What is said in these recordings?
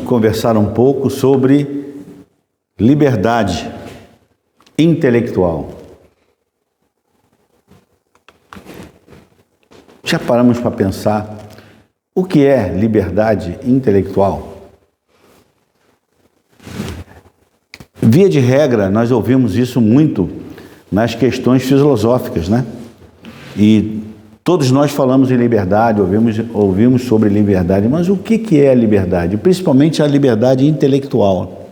conversar um pouco sobre liberdade intelectual. Já paramos para pensar o que é liberdade intelectual? Via de regra, nós ouvimos isso muito nas questões filosóficas, né? E todos nós falamos em liberdade, ouvimos sobre liberdade, mas o que é a liberdade? Principalmente a liberdade intelectual.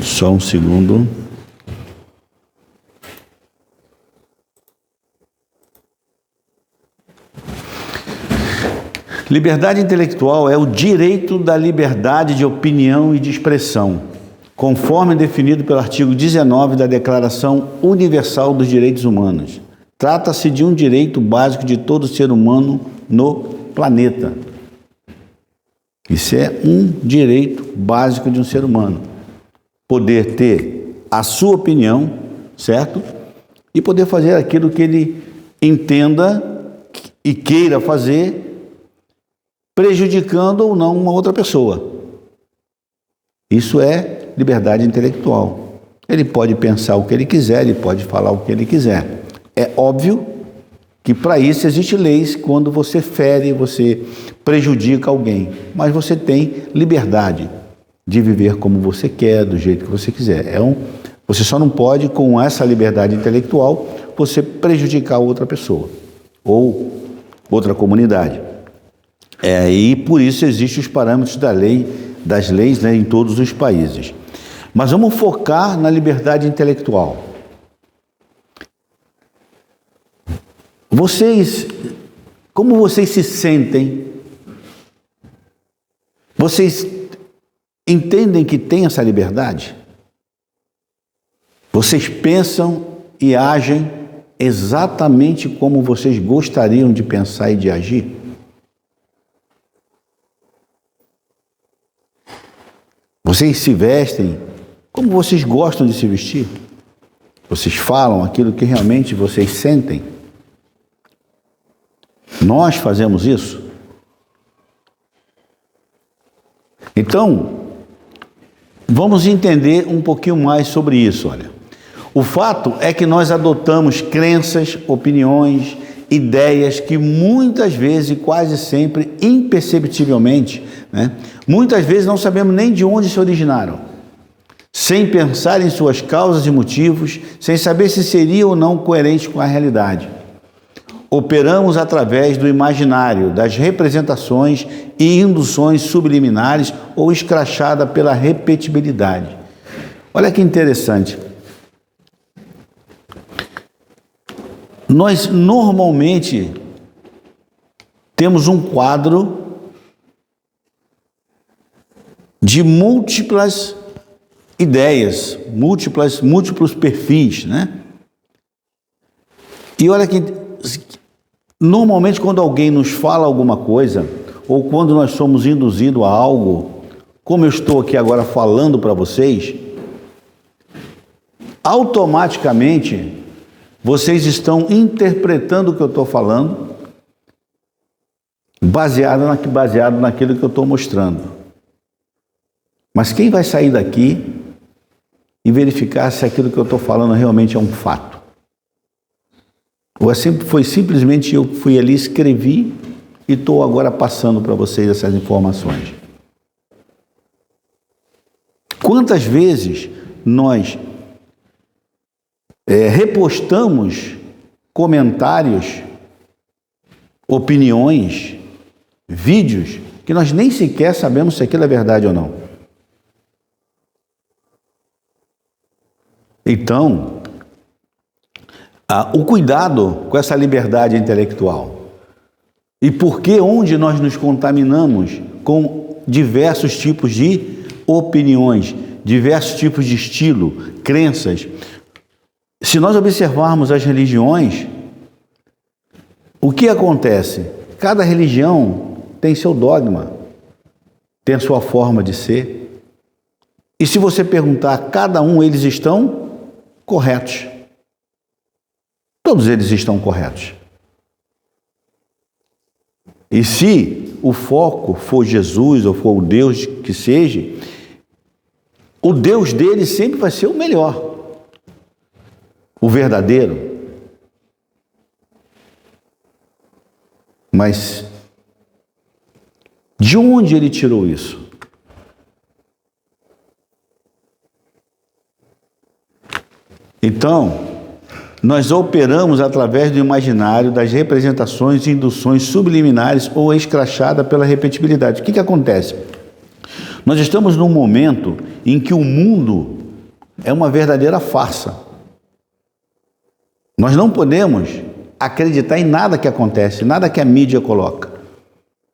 Só um segundo. Liberdade intelectual é o direito da liberdade de opinião e de expressão, conforme definido pelo artigo 19 da Declaração Universal dos Direitos Humanos. Trata-se de um direito básico de todo ser humano no planeta. Isso é um direito básico de um ser humano. Poder ter a sua opinião, certo? E poder fazer aquilo que ele entenda e queira fazer, prejudicando ou não uma outra pessoa. Isso é liberdade intelectual. Ele pode pensar o que ele quiser, ele pode falar o que ele quiser. É óbvio que para isso existem leis quando você fere, você prejudica alguém, mas você tem liberdade de viver como você quer, do jeito que você quiser. Você só não pode, com essa liberdade intelectual, você prejudicar outra pessoa ou outra comunidade. E por isso existem os parâmetros das leis, né, em todos os países. Mas vamos focar na liberdade intelectual. Como vocês se sentem? Vocês entendem que tem essa liberdade? Vocês pensam e agem exatamente como vocês gostariam de pensar e de agir? Vocês se vestem como vocês gostam de se vestir? Vocês falam aquilo que realmente vocês sentem? Nós fazemos isso? Então, vamos entender um pouquinho mais sobre isso, olha. O fato é que nós adotamos crenças, opiniões, ideias que muitas vezes, quase sempre, imperceptivelmente, né? Muitas vezes não sabemos nem de onde se originaram, sem pensar em suas causas e motivos, sem saber se seria ou não coerente com a realidade. Operamos através do imaginário, das representações e induções subliminares ou escrachada pela repetibilidade. Olha que interessante. Nós normalmente temos um quadro de múltiplas ideias, múltiplos perfis, né? E olha que normalmente quando alguém nos fala alguma coisa, ou quando nós somos induzidos a algo, como eu estou aqui agora falando para vocês, automaticamente vocês estão interpretando o que eu estou falando, baseado naquilo que eu estou mostrando. Mas quem vai sair daqui e verificar se aquilo que eu estou falando realmente é um fato? Ou foi simplesmente eu que fui ali, escrevi e estou agora passando para vocês essas informações? Quantas vezes nós repostamos comentários, opiniões, vídeos, que nós nem sequer sabemos se aquilo é verdade ou não? Então, o cuidado com essa liberdade intelectual. E por que onde nós nos contaminamos com diversos tipos de opiniões, diversos tipos de estilo, crenças. Se nós observarmos as religiões, o que acontece? Cada religião tem seu dogma, tem a sua forma de ser. E se você perguntar a cada um, eles estão corretos. Todos eles estão corretos. E se o foco for Jesus ou for o Deus que seja, o Deus dele sempre vai ser o melhor, o verdadeiro. Mas de onde ele tirou isso? Então, nós operamos através do imaginário, das representações e induções subliminares ou escrachada pela repetibilidade. O que acontece? Nós estamos num momento em que o mundo é uma verdadeira farsa. Nós não podemos acreditar em nada que acontece, nada que a mídia coloca,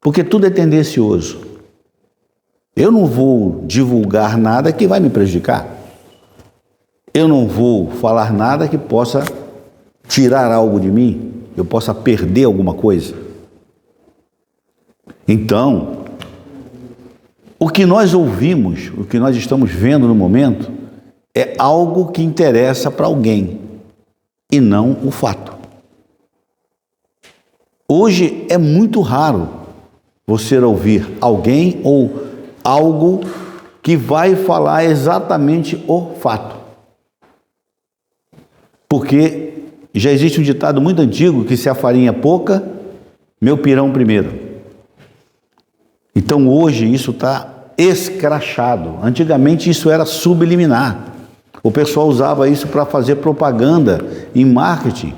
porque tudo é tendencioso. Eu não vou divulgar nada que vai me prejudicar. Eu não vou falar nada que possa tirar algo de mim, eu possa perder alguma coisa. Então, o que nós ouvimos, o que nós estamos vendo no momento, é algo que interessa para alguém e não o fato. Hoje é muito raro você ouvir alguém ou algo que vai falar exatamente o fato. Porque já existe um ditado muito antigo que se a farinha é pouca, meu pirão primeiro. Então hoje isso está escrachado. Antigamente isso era subliminar. O pessoal usava isso para fazer propaganda em marketing,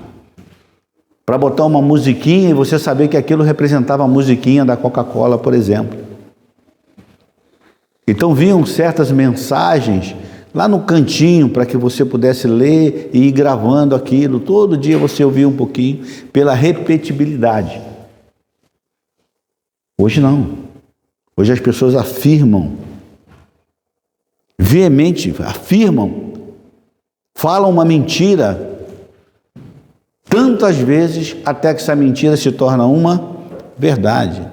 para botar uma musiquinha e você saber que aquilo representava a musiquinha da Coca-Cola, por exemplo. Então vinham certas mensagens lá no cantinho para que você pudesse ler e ir gravando aquilo. Todo dia você ouvia um pouquinho pela repetibilidade. Hoje não. Hoje as pessoas afirmam, veemente afirmam, falam uma mentira tantas vezes até que essa mentira se torna uma verdade.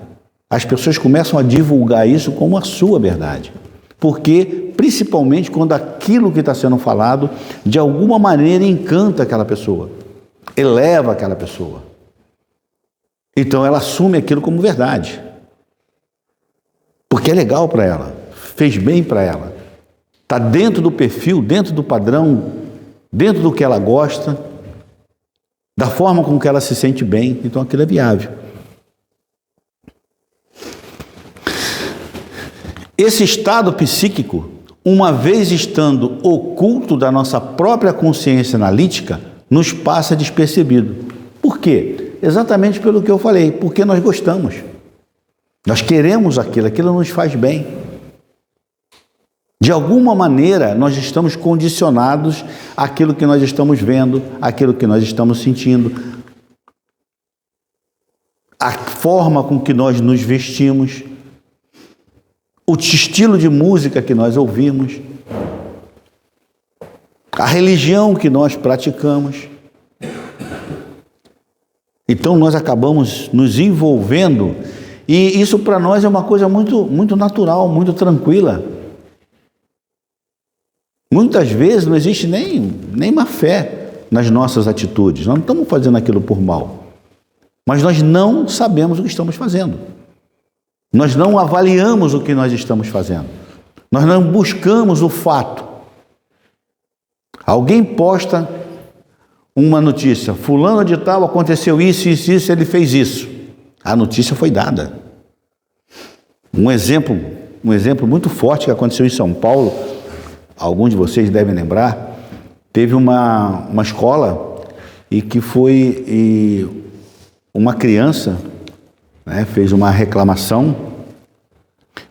As pessoas começam a divulgar isso como a sua verdade. Porque, principalmente, quando aquilo que está sendo falado, de alguma maneira encanta aquela pessoa, eleva aquela pessoa. Então ela assume aquilo como verdade. Porque é legal para ela, fez bem para ela. Está dentro do perfil, dentro do padrão, dentro do que ela gosta, da forma com que ela se sente bem. Então aquilo é viável. Esse estado psíquico, uma vez estando oculto da nossa própria consciência analítica, nos passa despercebido. Por quê? Exatamente pelo que eu falei, porque nós gostamos. Nós queremos aquilo nos faz bem. De alguma maneira, nós estamos condicionados àquilo que nós estamos vendo, àquilo que nós estamos sentindo, à forma com que nós nos vestimos, o estilo de música que nós ouvimos, a religião que nós praticamos. Então nós acabamos nos envolvendo e isso para nós é uma coisa muito natural, muito tranquila. Muitas vezes não existe nem má fé nas nossas atitudes. Nós não estamos fazendo aquilo por mal, mas nós não sabemos o que estamos fazendo. Nós não avaliamos o que nós estamos fazendo. Nós não buscamos o fato. Alguém posta uma notícia. Fulano de tal, aconteceu isso, ele fez isso. A notícia foi dada. Um exemplo muito forte que aconteceu em São Paulo, alguns de vocês devem lembrar, teve uma escola e que foi uma criança, né, fez uma reclamação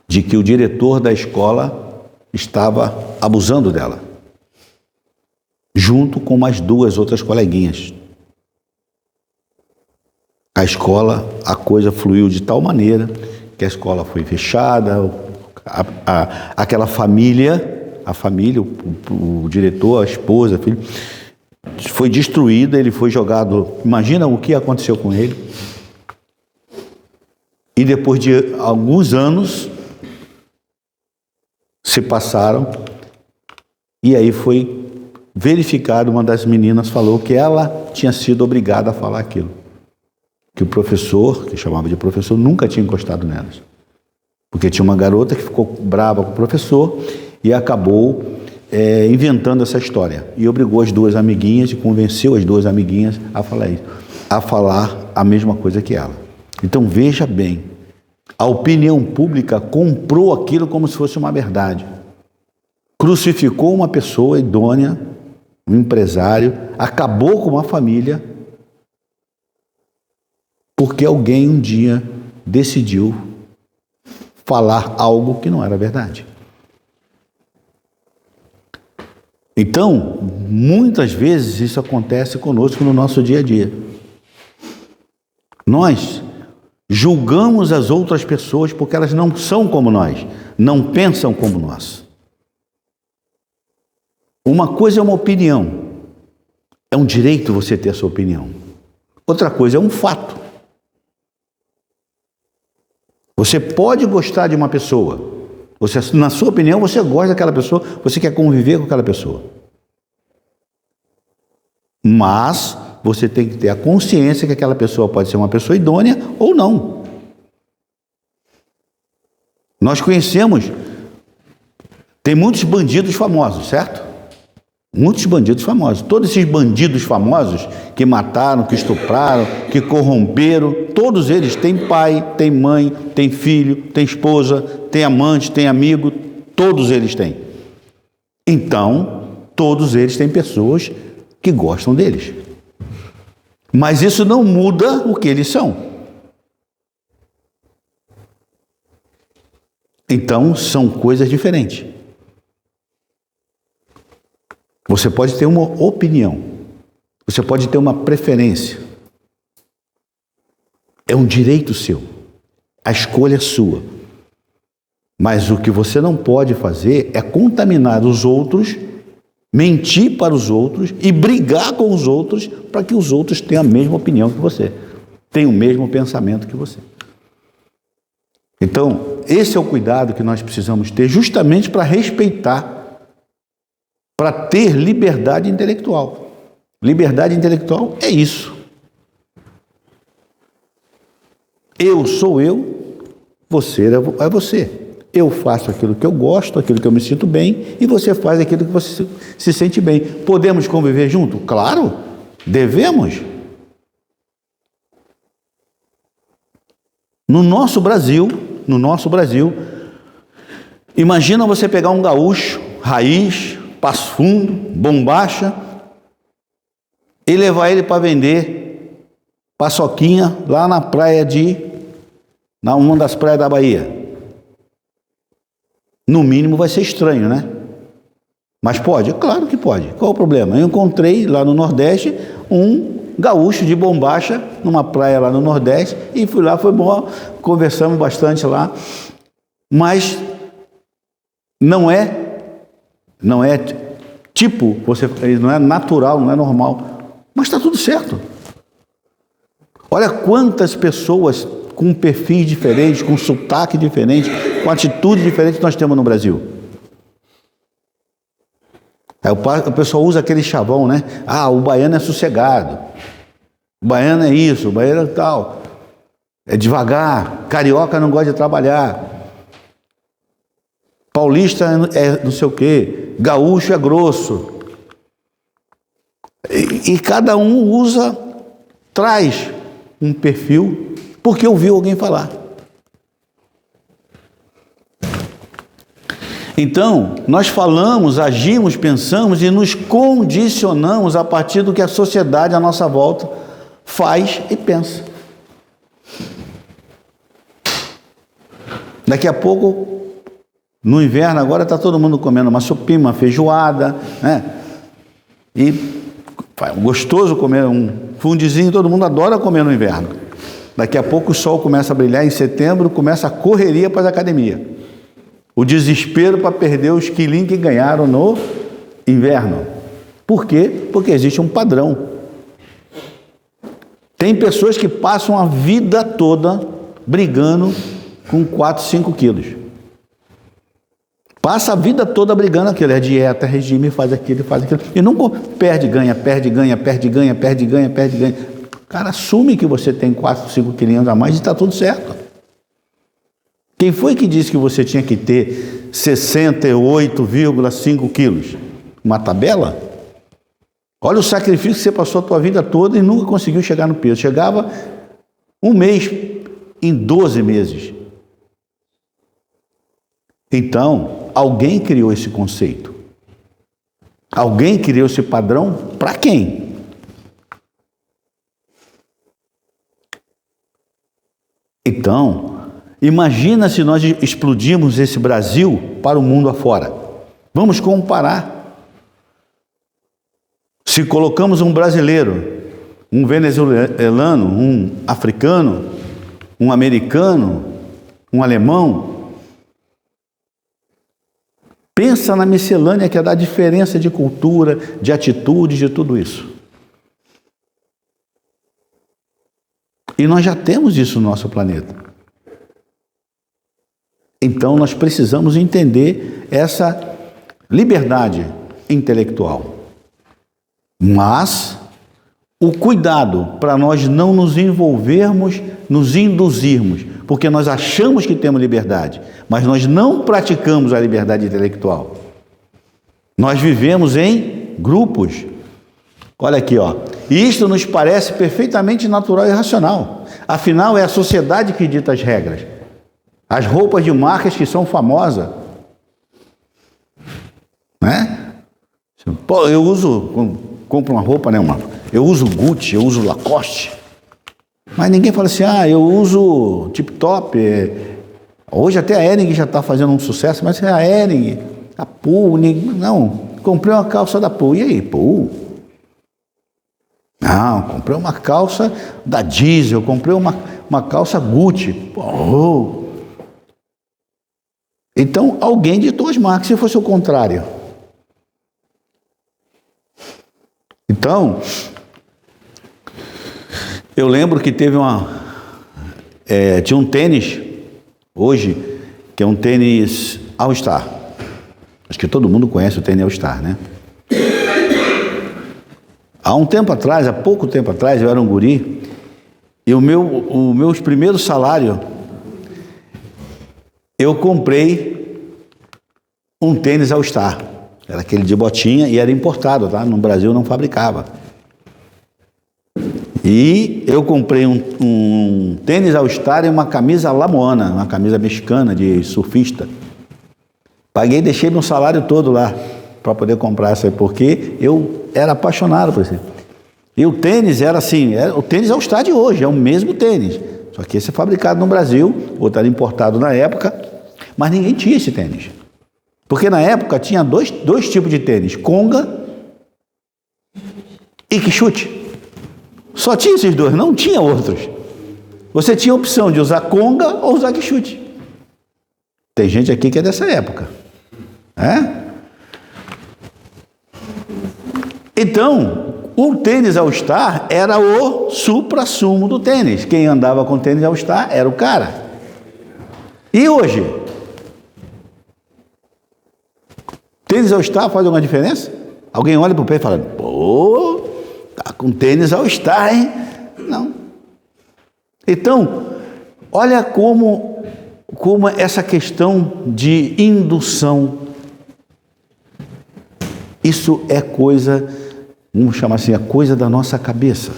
de que o diretor da escola estava abusando dela, junto com mais duas outras coleguinhas. A escola, a coisa fluiu de tal maneira que a escola foi fechada, aquela família, o diretor, a esposa, a filha, foi destruída, ele foi jogado. Imagina o que aconteceu com ele. E depois de alguns anos se passaram E aí foi verificado, uma das meninas falou que ela tinha sido obrigada a falar aquilo. Que o professor, que chamava de professor, nunca tinha encostado nelas. Porque tinha uma garota que ficou brava com o professor e acabou inventando essa história. E obrigou as duas amiguinhas, e convenceu as duas amiguinhas a falar isso, a falar a mesma coisa que ela. Então veja bem, a opinião pública comprou aquilo como se fosse uma verdade. Crucificou uma pessoa idônea, um empresário, acabou com uma família, porque alguém um dia decidiu falar algo que não era verdade. Então, muitas vezes isso acontece conosco no nosso dia a dia. Nós julgamos as outras pessoas porque elas não são como nós, não pensam como nós. Uma coisa é uma opinião, é um direito você ter a sua opinião. Outra coisa é um fato. Você pode gostar de uma pessoa, você, na sua opinião, você gosta daquela pessoa, você quer conviver com aquela pessoa. Mas você tem que ter a consciência que aquela pessoa pode ser uma pessoa idônea ou não. Nós conhecemos, tem muitos bandidos famosos, certo? Muitos bandidos famosos. Todos esses bandidos famosos que mataram, que estupraram, que corromperam, todos eles têm pai, têm mãe, têm filho, têm esposa, têm amante, têm amigo, todos eles têm. Então, todos eles têm pessoas que gostam deles. Mas isso não muda o que eles são. Então, são coisas diferentes. Você pode ter uma opinião, você pode ter uma preferência. É um direito seu, a escolha é sua. Mas o que você não pode fazer é contaminar os outros, mentir para os outros e brigar com os outros para que os outros tenham a mesma opinião que você, tenham o mesmo pensamento que você. Então, esse é o cuidado que nós precisamos ter justamente para respeitar, para ter liberdade intelectual. Liberdade intelectual é isso. Eu sou eu, você é você. Eu faço aquilo que eu gosto, aquilo que eu me sinto bem, e você faz aquilo que você se sente bem. Podemos conviver junto? Claro, devemos. No nosso Brasil, imagina você pegar um gaúcho, raiz, Passo Fundo, Bombacha, e levar ele para vender paçoquinha lá na praia uma das praias da Bahia. No mínimo vai ser estranho, né? Mas pode? Claro que pode. Qual o problema? Eu encontrei lá no Nordeste um gaúcho de Bombacha, numa praia lá no Nordeste, e fui lá, foi bom, conversamos bastante lá, mas não é tipo, não é natural, não é normal, mas está tudo certo. Olha quantas pessoas com perfis diferentes, com sotaque diferente, com atitude diferente nós temos no Brasil. Aí o pessoal usa aquele chavão, né? Ah, o baiano é sossegado, o baiano é isso, o baiano é tal, é devagar, carioca não gosta de trabalhar, paulista é não sei o quê, gaúcho é grosso. E cada um traz um perfil, porque ouviu alguém falar. Então, nós falamos, agimos, pensamos e nos condicionamos a partir do que a sociedade à nossa volta faz e pensa. Daqui a pouco, no inverno agora, está todo mundo comendo uma sopinha, uma feijoada, né? E é gostoso comer um fundizinho, todo mundo adora comer no inverno. Daqui a pouco o sol começa a brilhar, em setembro começa a correria para a academia. O desespero para perder os quilinhos que ganharam no inverno. Por quê? Porque existe um padrão. Tem pessoas que passam a vida toda brigando com 4, 5 quilos. Passa a vida toda brigando aquilo, é dieta, é regime, faz aquilo, e nunca perde, ganha, perde, ganha, perde, ganha, perde, ganha, perde, ganha. Cara, assume que você tem 4, 5 quilinhos a mais e está tudo certo. Quem foi que disse que você tinha que ter 68,5 quilos? Uma tabela? Olha o sacrifício que você passou a tua vida toda e nunca conseguiu chegar no peso. Chegava um mês em 12 meses. Então, alguém criou esse conceito. Alguém criou esse padrão para quem? Então, imagina se nós explodirmos esse Brasil para o mundo afora. Vamos comparar. Se colocamos um brasileiro, um venezuelano, um africano, um americano, um alemão, pensa na miscelânea que é da diferença de cultura, de atitude, de tudo isso. E nós já temos isso no nosso planeta. Então nós precisamos entender essa liberdade intelectual. Mas o cuidado para nós não nos envolvermos, nos induzirmos, porque nós achamos que temos liberdade, mas nós não praticamos a liberdade intelectual. Nós vivemos em grupos. Olha aqui, ó. E isto nos parece perfeitamente natural e racional. Afinal, é a sociedade que dita as regras. As roupas de marcas que são famosas, né? Pô, eu compro uma roupa, né? Eu uso Gucci, eu uso Lacoste. Mas ninguém fala assim, eu uso Tip Top. Hoje até a Hering já está fazendo um sucesso, mas é a Hering, a Pool, não, comprei uma calça da Pool. E aí, Pool? Não, comprei uma calça da Diesel, comprei uma calça Gucci. Pô. Então, alguém ditou as marcas, se fosse o contrário. Então, eu lembro que teve tinha um tênis, hoje, que é um tênis All-Star. Acho que todo mundo conhece o tênis All-Star, né? Há pouco tempo atrás, eu era um guri, e o meu primeiro salário, eu comprei um tênis All-Star. Era aquele de botinha e era importado, tá? No Brasil não fabricava. E eu comprei um tênis All-Star e uma camisa La Moana, uma camisa mexicana de surfista. Paguei, deixei meu salário todo lá para poder comprar essa aí, porque eu era apaixonado por isso. E o tênis era assim, o tênis All-Star de hoje, é o mesmo tênis. Só que esse é fabricado no Brasil, outro era importado na época, mas ninguém tinha esse tênis. Porque na época tinha dois tipos de tênis, Conga e Quixute. Só tinha esses dois, não tinha outros. Você tinha a opção de usar Conga ou usar Quixute. Tem gente aqui que é dessa época. Então, o tênis All-Star era o supra-sumo do tênis. Quem andava com tênis All-Star era o cara. E hoje? Tênis All-Star faz alguma diferença? Alguém olha para o pé e fala, pô, tá com tênis All-Star, hein? Não. Então, olha como essa questão de indução, isso é coisa, vamos chamar assim, é coisa da nossa cabeça.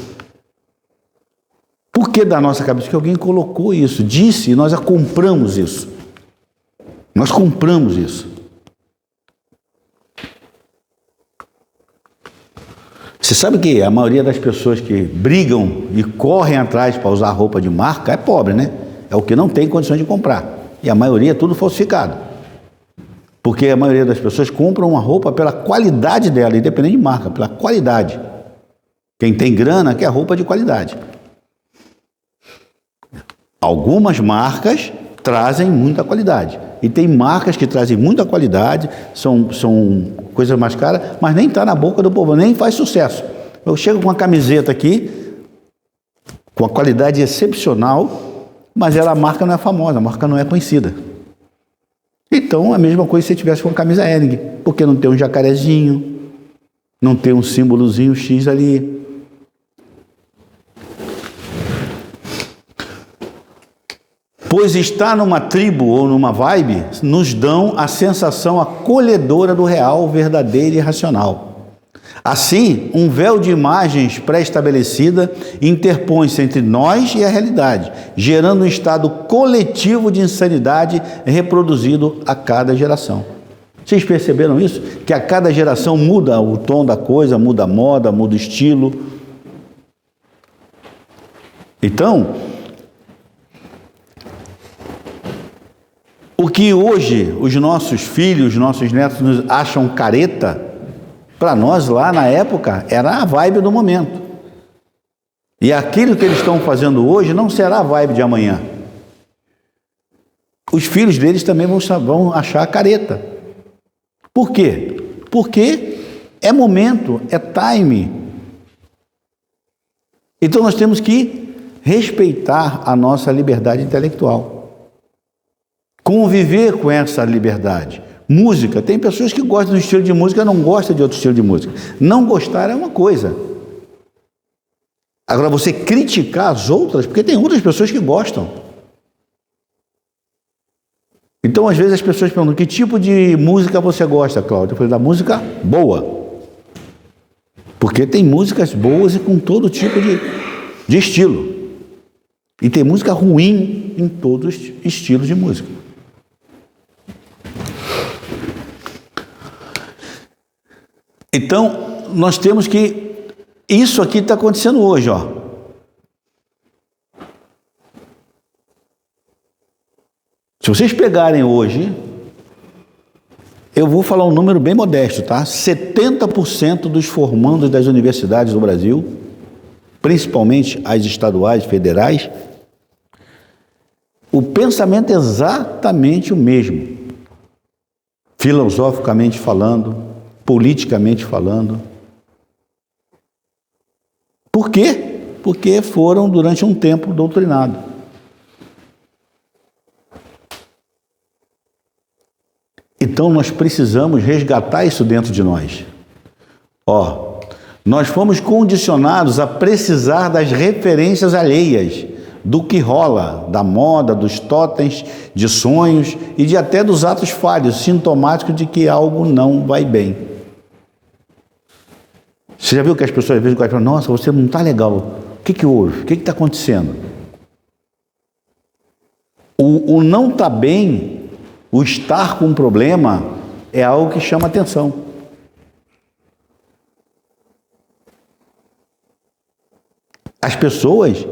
Por que da nossa cabeça? Porque alguém colocou isso, disse, e nós compramos isso. Nós compramos isso. Você sabe que a maioria das pessoas que brigam e correm atrás para usar roupa de marca é pobre, né? É o que não tem condições de comprar. E a maioria é tudo falsificado. Porque a maioria das pessoas compram uma roupa pela qualidade dela, independente de marca, pela qualidade. Quem tem grana quer roupa de qualidade. Algumas marcas trazem muita qualidade. E tem marcas que trazem muita qualidade, são coisas mais caras, mas nem está na boca do povo, nem faz sucesso. Eu chego com uma camiseta aqui, com uma qualidade excepcional, mas a marca não é famosa, a marca não é conhecida. Então, a mesma coisa se você tivesse com a camisa Hering, porque não tem um jacarezinho, não tem um símbolozinho X ali. Pois estar numa tribo ou numa vibe nos dão a sensação acolhedora do real, verdadeiro e racional. Assim, um véu de imagens pré-estabelecida interpõe-se entre nós e a realidade, gerando um estado coletivo de insanidade reproduzido a cada geração. Vocês perceberam isso? Que a cada geração muda o tom da coisa, muda a moda, muda o estilo. Então, o que hoje os nossos filhos, nossos netos nos acham careta, para nós lá na época era a vibe do momento. E aquilo que eles estão fazendo hoje não será a vibe de amanhã. Os filhos deles também vão achar careta. Por quê? Porque é momento, é time. Então nós temos que respeitar a nossa liberdade intelectual. Conviver com essa liberdade. Música, tem pessoas que gostam do estilo de música e não gostam de outro estilo de música. Não gostar é uma coisa. Agora, você criticar as outras, porque tem outras pessoas que gostam. Então, às vezes, as pessoas perguntam, que tipo de música você gosta, Cláudio? Eu falei, da música boa. Porque tem músicas boas e com todo tipo de estilo. E tem música ruim em todos os estilos de música. Então, nós temos que... Isso aqui está acontecendo hoje, ó. Se vocês pegarem hoje, eu vou falar um número bem modesto, tá? 70% dos formandos das universidades do Brasil, principalmente as estaduais, federais, o pensamento é exatamente o mesmo. Filosoficamente falando, politicamente falando. Por quê? Porque foram durante um tempo doutrinados. Então nós precisamos resgatar isso dentro de nós. Nós fomos condicionados a precisar das referências alheias, do que rola, da moda, dos totens, de sonhos e até dos atos falhos, sintomáticos de que algo não vai bem. Você já viu que as pessoas às vezes falam, nossa, você não está legal. O que houve? O que está acontecendo? O não estar bem, o estar com um problema, é algo que chama atenção. As pessoas,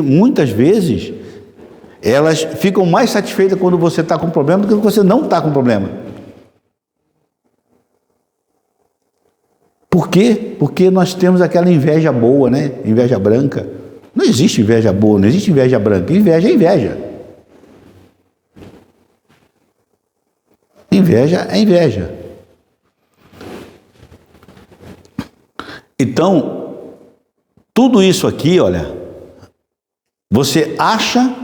muitas vezes, elas ficam mais satisfeitas quando você está com problema do que quando você não está com problema. Por quê? Porque nós temos aquela inveja boa, né? Inveja branca. Não existe inveja boa, não existe inveja branca. Inveja é inveja. Inveja é inveja. Então, tudo isso aqui, olha, você acha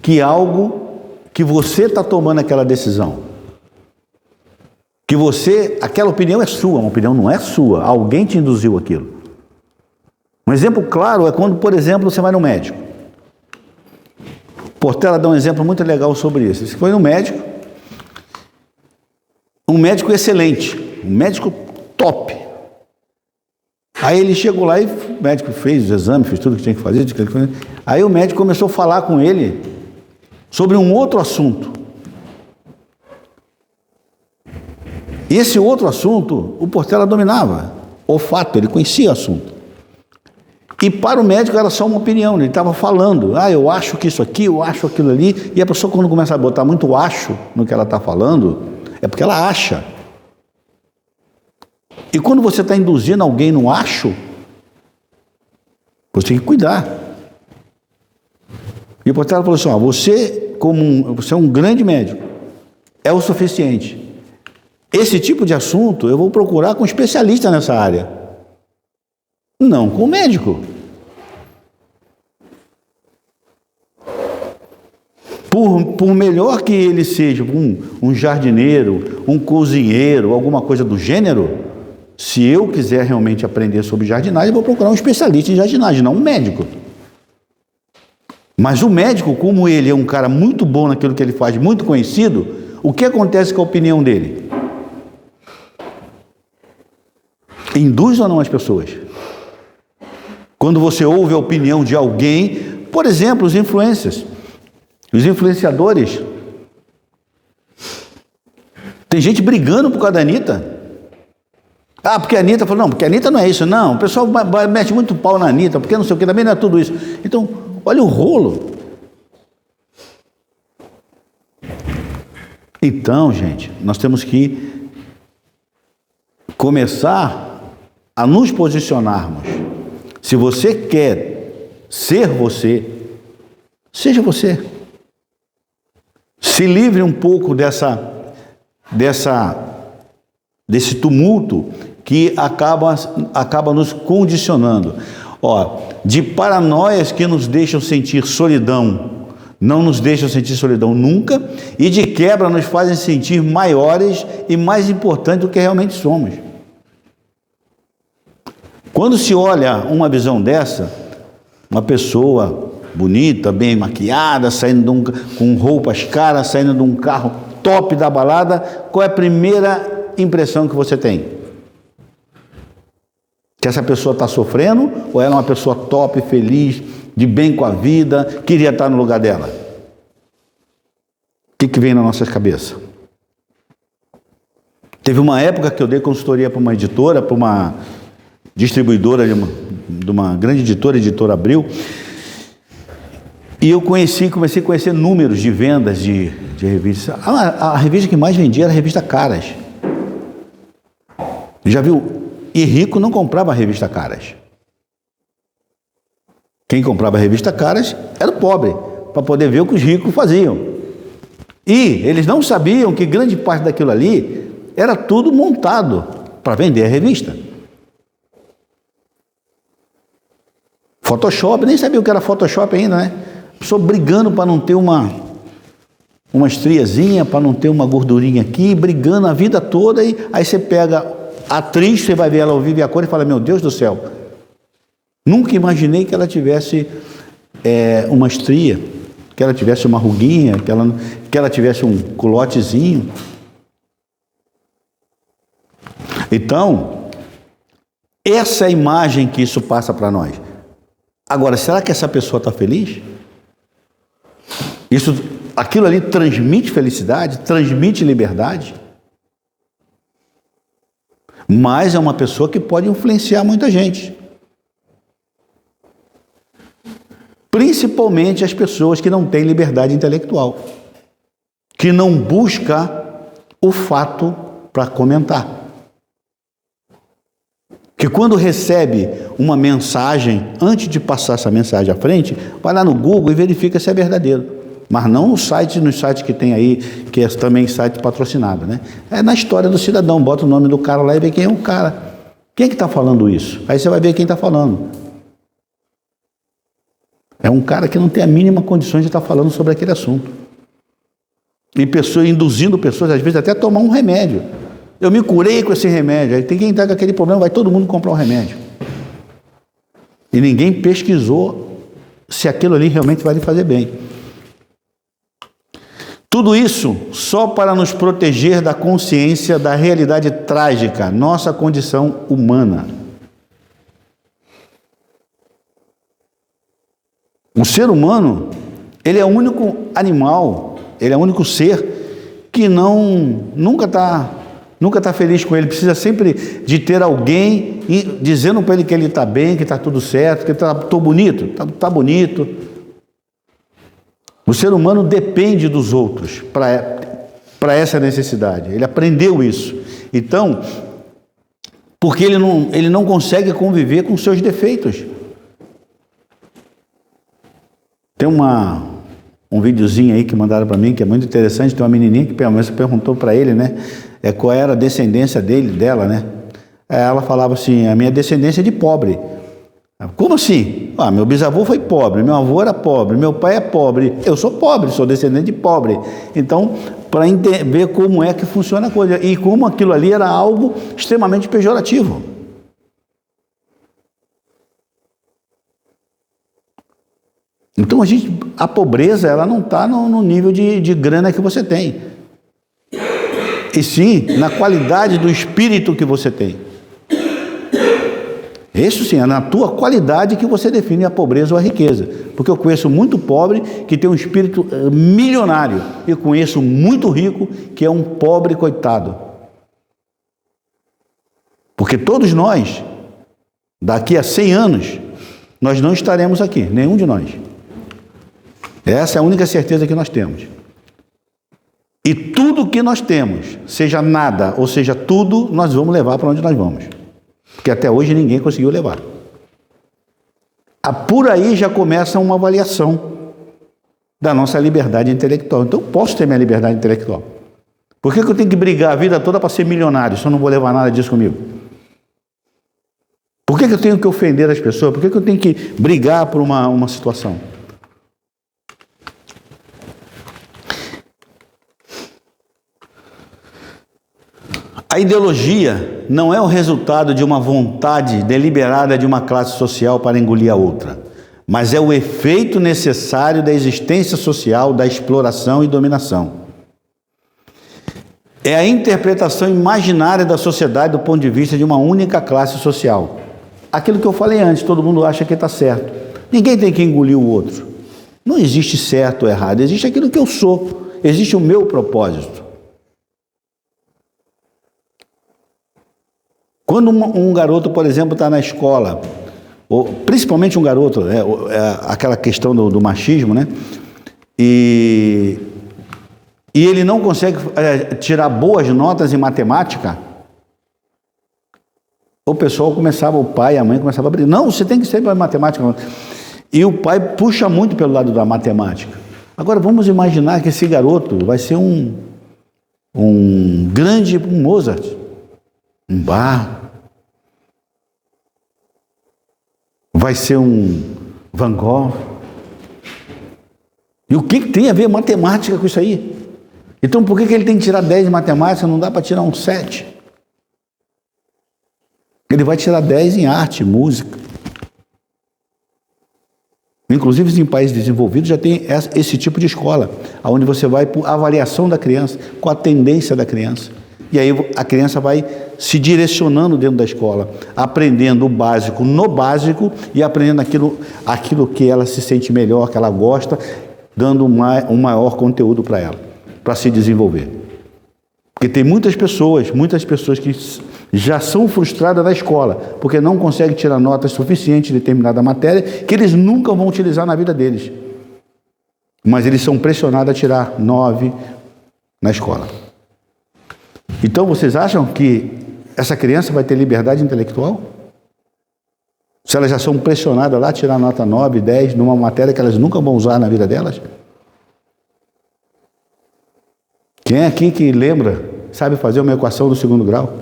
que algo que você está tomando aquela decisão, que aquela opinião é sua, uma opinião não é sua, alguém te induziu aquilo. Um exemplo claro é quando, por exemplo, você vai no médico. Portela dá um exemplo muito legal sobre isso. Você foi no médico, um médico excelente, um médico top. Aí ele chegou lá e o médico fez os exames, fez tudo que tinha que fazer. Aí o médico começou a falar com ele sobre um outro assunto. E esse outro assunto, o Portela dominava. Olfato, ele conhecia o assunto. E para o médico era só uma opinião, ele estava falando. Eu acho que isso aqui, eu acho aquilo ali. E a pessoa, quando começa a botar muito acho no que ela está falando, é porque ela acha. E quando você está induzindo alguém no acho, você tem que cuidar. E o Portela falou assim, você é um grande médico, é o suficiente. Esse tipo de assunto eu vou procurar com especialista nessa área, não com médico. Por melhor que ele seja um jardineiro, um cozinheiro, alguma coisa do gênero, se eu quiser realmente aprender sobre jardinagem, eu vou procurar um especialista em jardinagem, não um médico. Mas o médico, como ele é um cara muito bom naquilo que ele faz, muito conhecido, o que acontece com a opinião dele? Induz ou não as pessoas? Quando você ouve a opinião de alguém, por exemplo, os influencers, os influenciadores, tem gente brigando por causa da Anitta. Ah, porque a Anitta falou, não, porque a Anitta não é isso, não, o pessoal mete muito pau na Anitta, porque não sei o que, também não é tudo isso. Então, olha o rolo. Então, gente, nós temos que começar a nos posicionarmos. Se você quer ser você, seja você. Se livre um pouco desse tumulto que acaba nos condicionando. De paranoias que nos deixam sentir solidão, não nos deixam sentir solidão nunca, e de quebra nos fazem sentir maiores e mais importantes do que realmente somos. Quando se olha uma visão dessa, uma pessoa bonita, bem maquiada, saindo com roupas caras, saindo de um carro top da balada, qual é a primeira impressão que você tem? Que essa pessoa está sofrendo ou ela é uma pessoa top, feliz, de bem com a vida, queria estar no lugar dela? O que vem na nossa cabeça? Teve uma época que eu dei consultoria para uma editora, para uma distribuidora de uma grande editora Abril, e eu comecei a conhecer números de vendas de revistas. A revista que mais vendia era a revista Caras. Já viu? E rico não comprava a revista Caras. Quem comprava a revista Caras era o pobre, para poder ver o que os ricos faziam. E eles não sabiam que grande parte daquilo ali era tudo montado para vender a revista. Photoshop, nem sabia o que era Photoshop ainda, né? A pessoa brigando para não ter uma estriazinha, para não ter uma gordurinha aqui, brigando a vida toda, e aí você pega a atriz, você vai ver ela ao vivo e a cor e fala, meu Deus do céu, nunca imaginei que ela tivesse uma estria, que ela tivesse uma ruguinha, que ela tivesse um culotezinho. Então, essa é a imagem que isso passa para nós. Agora, será que essa pessoa está feliz? Aquilo ali transmite felicidade, transmite liberdade? Mas é uma pessoa que pode influenciar muita gente. Principalmente as pessoas que não têm liberdade intelectual, que não buscam o fato para comentar. Que quando recebe uma mensagem, antes de passar essa mensagem à frente, vai lá no Google e verifica se é verdadeiro. Mas não nos sites que tem aí, que é também site patrocinado, né? É na história do cidadão, bota o nome do cara lá e vê quem é o cara. Quem é que está falando isso? Aí você vai ver quem está falando. É um cara que não tem a mínima condição de estar falando sobre aquele assunto. E induzindo pessoas, às vezes, até a tomar um remédio. Eu me curei com esse remédio. Aí tem quem está com aquele problema, vai todo mundo comprar um remédio. E ninguém pesquisou se aquilo ali realmente vai lhe fazer bem. Tudo isso só para nos proteger da consciência da realidade trágica, nossa condição humana. O ser humano, ele é o único animal, ele é o único ser que nunca está feliz com ele. Precisa sempre de ter alguém dizendo para ele que ele está bem, que está tudo certo, que estou bonito, está bonito. O ser humano depende dos outros para essa necessidade. Ele aprendeu isso. Então, porque ele não consegue conviver com seus defeitos. Tem um videozinho aí que mandaram para mim, que é muito interessante. Tem uma menininha que perguntou para ele, né? Qual era a descendência dela, né? Ela falava assim, a minha descendência é de pobre. Como assim? Meu bisavô foi pobre, meu avô era pobre, meu pai é pobre, eu sou pobre, sou descendente de pobre. Então, para ver como é que funciona a coisa e como aquilo ali era algo extremamente pejorativo. Então, a pobreza, ela não está no nível de grana que você tem, e sim na qualidade do espírito que você tem. Isso sim, é na tua qualidade que você define a pobreza ou a riqueza. Porque eu conheço muito pobre que tem um espírito milionário, e conheço muito rico que é um pobre coitado. Porque todos nós, daqui a 100 anos, nós não estaremos aqui, nenhum de nós. Essa é a única certeza que nós temos. E tudo que nós temos, seja nada ou seja tudo, nós vamos levar para onde nós vamos. Porque até hoje ninguém conseguiu levar. Por aí já começa uma avaliação da nossa liberdade intelectual. Então eu posso ter minha liberdade intelectual. Por que eu tenho que brigar a vida toda para ser milionário, se eu não vou levar nada disso comigo? Por que eu tenho que ofender as pessoas? Por que eu tenho que brigar por uma situação? A ideologia não é o resultado de uma vontade deliberada de uma classe social para engolir a outra, mas é o efeito necessário da existência social, da exploração e dominação. É a interpretação imaginária da sociedade do ponto de vista de uma única classe social. Aquilo que eu falei antes, todo mundo acha que está certo. Ninguém tem que engolir o outro. Não existe certo ou errado, existe aquilo que eu sou, existe o meu propósito. Quando um garoto, por exemplo, está na escola, ou principalmente um garoto, aquela questão do machismo, né? E ele não consegue tirar boas notas em matemática, o pessoal começava, o pai e a mãe começavam a brigar. Não, você tem que ser para matemática. E o pai puxa muito pelo lado da matemática. Agora vamos imaginar que esse garoto vai ser um grande Mozart, um Bach, vai ser um Van Gogh. E o que tem a ver matemática com isso aí? Então por que ele tem que tirar 10 em matemática? Não dá para tirar um 7. Ele vai tirar 10 em arte, música. Inclusive em países desenvolvidos já tem esse tipo de escola, onde você vai por avaliação da criança, com a tendência da criança. E aí a criança vai se direcionando dentro da escola, aprendendo o básico no básico e aprendendo aquilo que ela se sente melhor, que ela gosta, dando um maior conteúdo para ela, para se desenvolver. Porque tem muitas pessoas que já são frustradas na escola, porque não conseguem tirar notas suficientes de determinada matéria, que eles nunca vão utilizar na vida deles. Mas eles são pressionados a tirar 9 na escola. Então, vocês acham que essa criança vai ter liberdade intelectual? Se elas já são pressionadas lá a tirar nota 9, 10 numa matéria que elas nunca vão usar na vida delas? Quem é aqui que lembra, sabe fazer uma equação do segundo grau?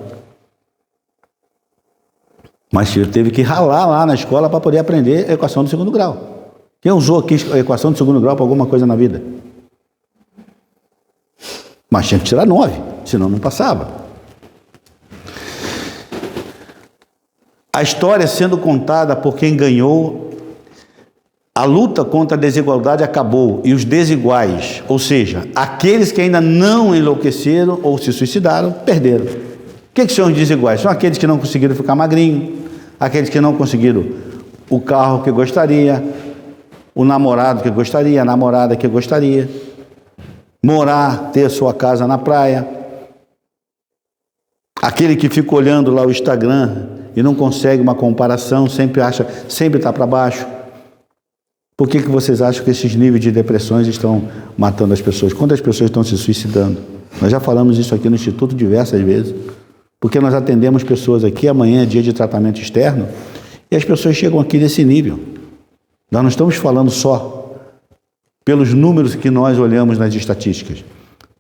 Mas teve que ralar lá na escola para poder aprender a equação do segundo grau. Quem usou aqui a equação do segundo grau para alguma coisa na vida? Mas tinha que tirar 9, senão não passava. A história sendo contada por quem ganhou, a luta contra a desigualdade acabou e os desiguais, ou seja, aqueles que ainda não enlouqueceram ou se suicidaram, perderam. O que são os desiguais? São aqueles que não conseguiram ficar magrinho, aqueles que não conseguiram o carro que gostaria, o namorado que gostaria, a namorada que gostaria, morar, ter sua casa na praia, aquele que fica olhando lá o Instagram e não consegue uma comparação, sempre está para baixo. Por que vocês acham que esses níveis de depressões estão matando as pessoas? Quantas pessoas estão se suicidando? Nós já falamos isso aqui no Instituto diversas vezes, porque nós atendemos pessoas aqui, amanhã é dia de tratamento externo, e as pessoas chegam aqui nesse nível. Nós não estamos falando só pelos números que nós olhamos nas estatísticas.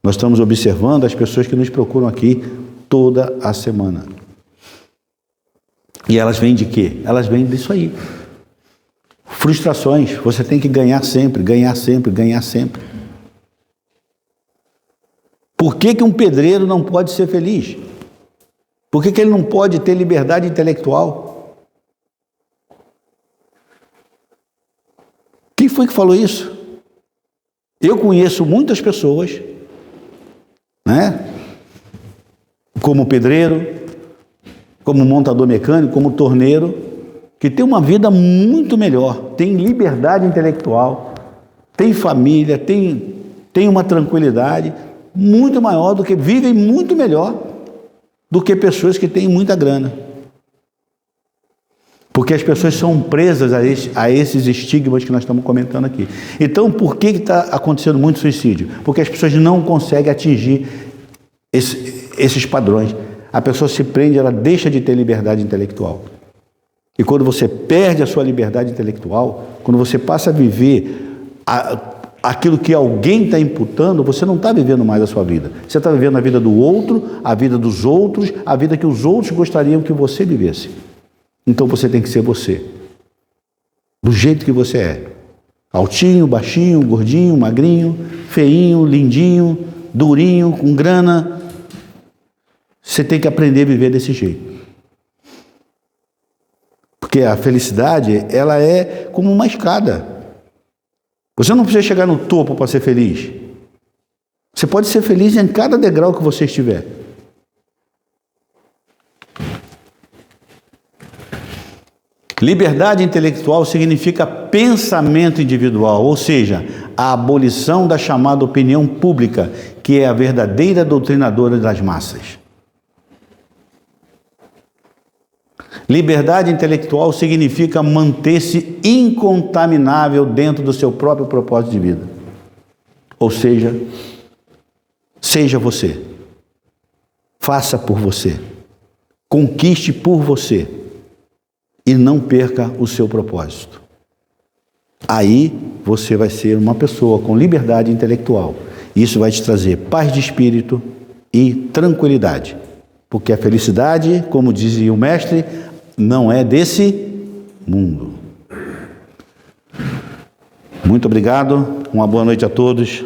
Nós estamos observando as pessoas que nos procuram aqui toda a semana. E elas vêm de quê? Elas vêm disso aí. frustrações. Você tem que ganhar sempre, ganhar sempre, ganhar sempre. Por que um pedreiro não pode ser feliz? Por que ele não pode ter liberdade intelectual? Quem foi que falou isso? Eu conheço muitas pessoas, né? Como pedreiro, como montador mecânico, como torneiro, que tem uma vida muito melhor, tem liberdade intelectual, tem família, tem uma tranquilidade muito maior do que, vivem muito melhor do que pessoas que têm muita grana. Porque as pessoas são presas a esses estigmas que nós estamos comentando aqui. Então, por que está acontecendo muito suicídio? Porque as pessoas não conseguem atingir esses padrões. A pessoa se prende, ela deixa de ter liberdade intelectual. E quando você perde a sua liberdade intelectual, quando você passa a viver aquilo que alguém está imputando, você não está vivendo mais a sua vida. Você está vivendo a vida do outro, a vida dos outros, a vida que os outros gostariam que você vivesse. Então você tem que ser você, do jeito que você é. Altinho, baixinho, gordinho, magrinho, feinho, lindinho, durinho, com grana. Você tem que aprender a viver desse jeito. Porque a felicidade, ela é como uma escada. Você não precisa chegar no topo para ser feliz. Você pode ser feliz em cada degrau que você estiver. Liberdade intelectual significa pensamento individual, ou seja, a abolição da chamada opinião pública, que é a verdadeira doutrinadora das massas. Liberdade intelectual significa manter-se incontaminável dentro do seu próprio propósito de vida. Ou seja, seja você. Faça por você. Conquiste por você. E não perca o seu propósito. Aí você vai ser uma pessoa com liberdade intelectual. Isso vai te trazer paz de espírito e tranquilidade. Porque a felicidade, como dizia o mestre, não é desse mundo. Muito obrigado, uma boa noite a todos.